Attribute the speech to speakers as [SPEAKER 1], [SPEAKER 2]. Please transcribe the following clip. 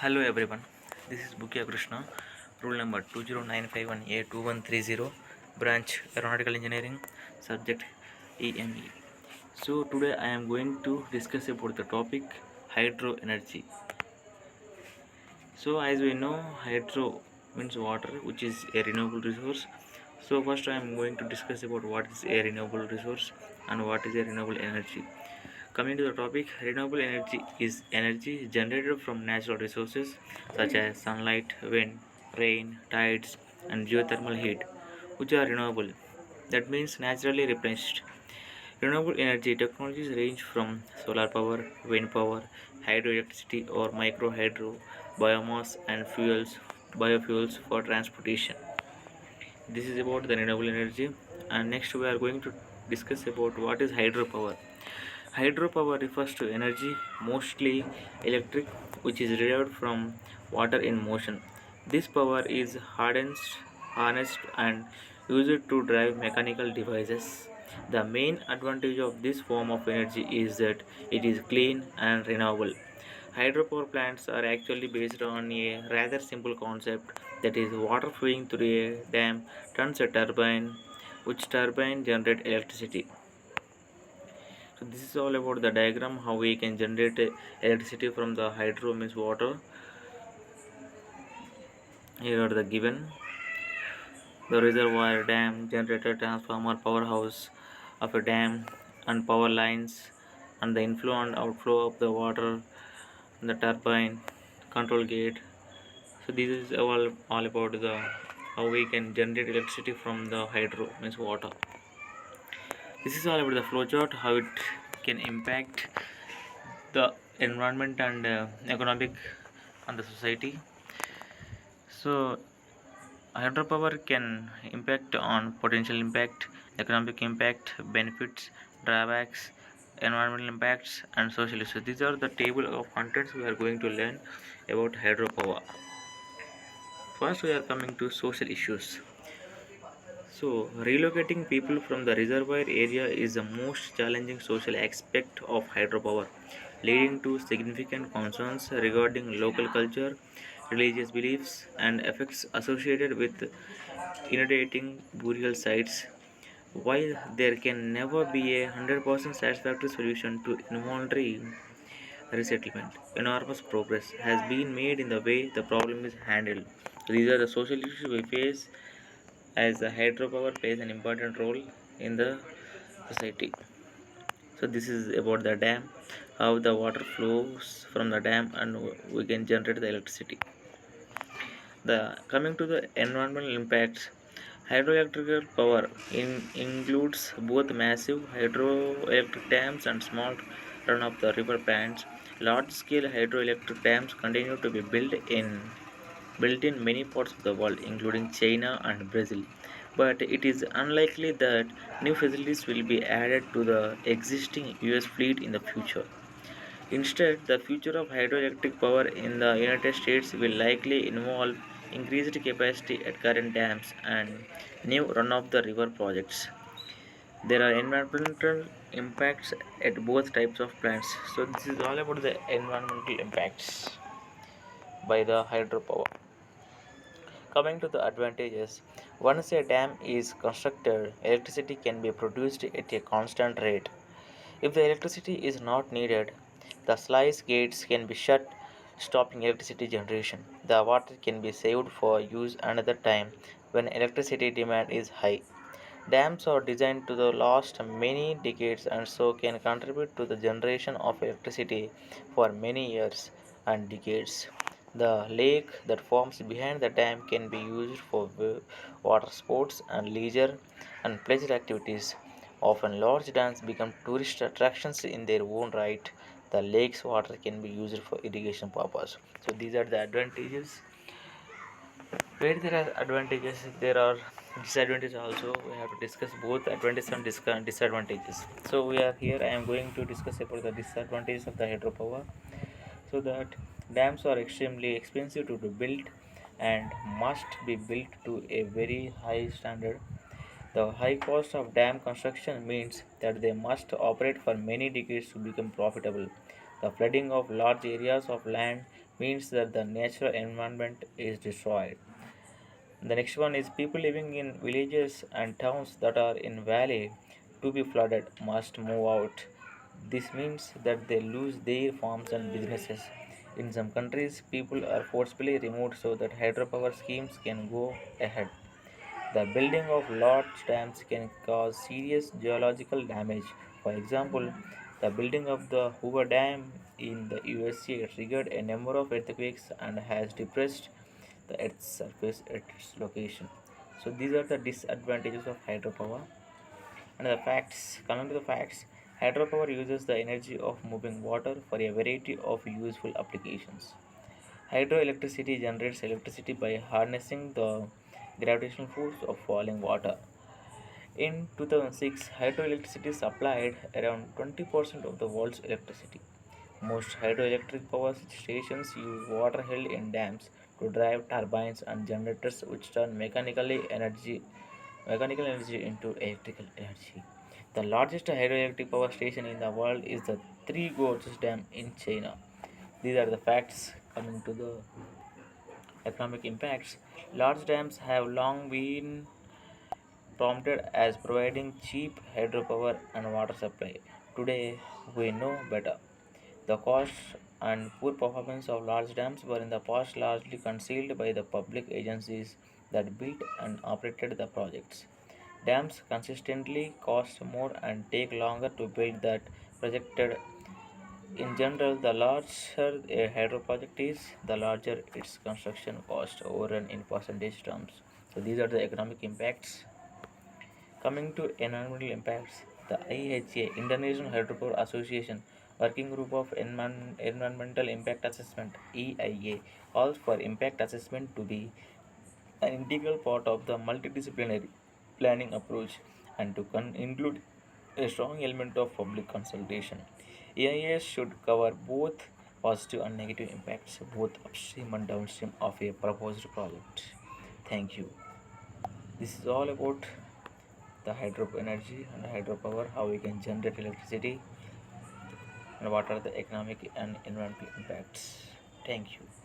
[SPEAKER 1] Hello everyone, this is Bukya Krishna, rule number 20951A2130, branch Aeronautical Engineering, subject EME. So today I am going to discuss about the topic hydro energy. So as we know, hydro means water, which is a renewable resource. So first I am going to discuss about what is a renewable resource and what is a renewable energy. Coming to the topic, renewable energy is energy generated from natural resources such as sunlight, wind, rain, tides, and geothermal heat, which are renewable. That means naturally replenished. Renewable energy technologies range from solar power, wind power, hydroelectricity or microhydro, biomass and biofuels for transportation. This is about the renewable energy, and next we are going to discuss about what is hydropower. Hydropower refers to energy, mostly electric, which is derived from water in motion. This power is harnessed and used to drive mechanical devices. The main advantage of this form of energy is that it is clean and renewable. Hydropower plants are actually based on a rather simple concept, that is, water flowing through a dam turns a turbine, which turbine generate electricity. So this is all about the diagram how we can generate electricity from the hydro means water. Here are the given: the reservoir, dam, generator, transformer, powerhouse of a dam, and power lines, and the inflow and outflow of the water, the turbine, control gate. So this is all about the how we can generate electricity from the hydro means water. This is all about the flow chart, how it can impact the environment and economic on the society. So hydropower can impact on potential impact, economic impact, benefits, drawbacks, environmental impacts, and social issues. These are the table of contents we are going to learn about hydropower. First, we are coming to social issues. So, relocating people from the reservoir area is the most challenging social aspect of hydropower, leading to significant concerns regarding local culture, religious beliefs, and effects associated with inundating burial sites. While there can never be a 100% satisfactory solution to involuntary resettlement, enormous progress has been made in the way the problem is handled. These are the social issues we face as the hydropower plays an important role in the society. So this is about the dam, how the water flows from the dam and we can generate the electricity. The coming to the environmental impacts, hydroelectric power includes both massive hydroelectric dams and small run-of-the-river plants. Large-scale hydroelectric dams continue to be built in many parts of the world, including China and Brazil. But it is unlikely that new facilities will be added to the existing US fleet in the future. Instead, the future of hydroelectric power in the United States will likely involve increased capacity at current dams and new run-of-the-river projects. There are environmental impacts at both types of plants. So this is all about the environmental impacts by the hydropower. Coming to the advantages, once a dam is constructed, electricity can be produced at a constant rate. If the electricity is not needed, the sluice gates can be shut, stopping electricity generation. The water can be saved for use another time when electricity demand is high. Dams are designed to last many decades and so can contribute to the generation of electricity for many years and decades. The lake that forms behind the dam can be used for water sports and leisure and pleasure activities. Often, large dams become tourist attractions in their own right. The lake's water can be used for irrigation purpose. So, these are the advantages. Where there are advantages, there are disadvantages also. We have to discuss both advantages and disadvantages. So, we are here. I am going to discuss about the disadvantages of the hydropower. So that dams are extremely expensive to build and must be built to a very high standard. The high cost of dam construction means that they must operate for many decades to become profitable. The flooding of large areas of land means that the natural environment is destroyed. The next one is people living in villages and towns that are in valley to be flooded must move out. This means that they lose their farms and businesses. In some countries, people are forcibly removed so that hydropower schemes can go ahead. The building of large dams can cause serious geological damage. For example, the building of the Hoover Dam in the USA triggered a number of earthquakes and has depressed the Earth's surface at its location. So these are the disadvantages of hydropower. And the facts, coming to the facts, hydropower uses the energy of moving water for a variety of useful applications. Hydroelectricity generates electricity by harnessing the gravitational force of falling water. In 2006, hydroelectricity supplied around 20% of the world's electricity. Most hydroelectric power stations use water held in dams to drive turbines and generators which turn mechanical energy into electrical energy. The largest hydroelectric power station in the world is the Three Gorges Dam in China. These are the facts. Coming to the economic impacts, large dams have long been promoted as providing cheap hydropower and water supply. Today, we know better. The cost and poor performance of large dams were in the past largely concealed by the public agencies that built and operated the projects. Dams consistently cost more and take longer to build than projected. In general, the larger a hydro project is, the larger its construction cost overrun in percentage terms. So these are the economic impacts. Coming to environmental impacts, the IHA International Hydropower Association Working Group of Environmental Impact Assessment EIA calls for impact assessment to be an integral part of the multidisciplinary planning approach and to include a strong element of public consultation. EIS should cover both positive and negative impacts, both upstream and downstream of a proposed project. Thank you. This is all about the hydro energy and hydropower, how we can generate electricity, and what are the economic and environmental impacts. Thank you.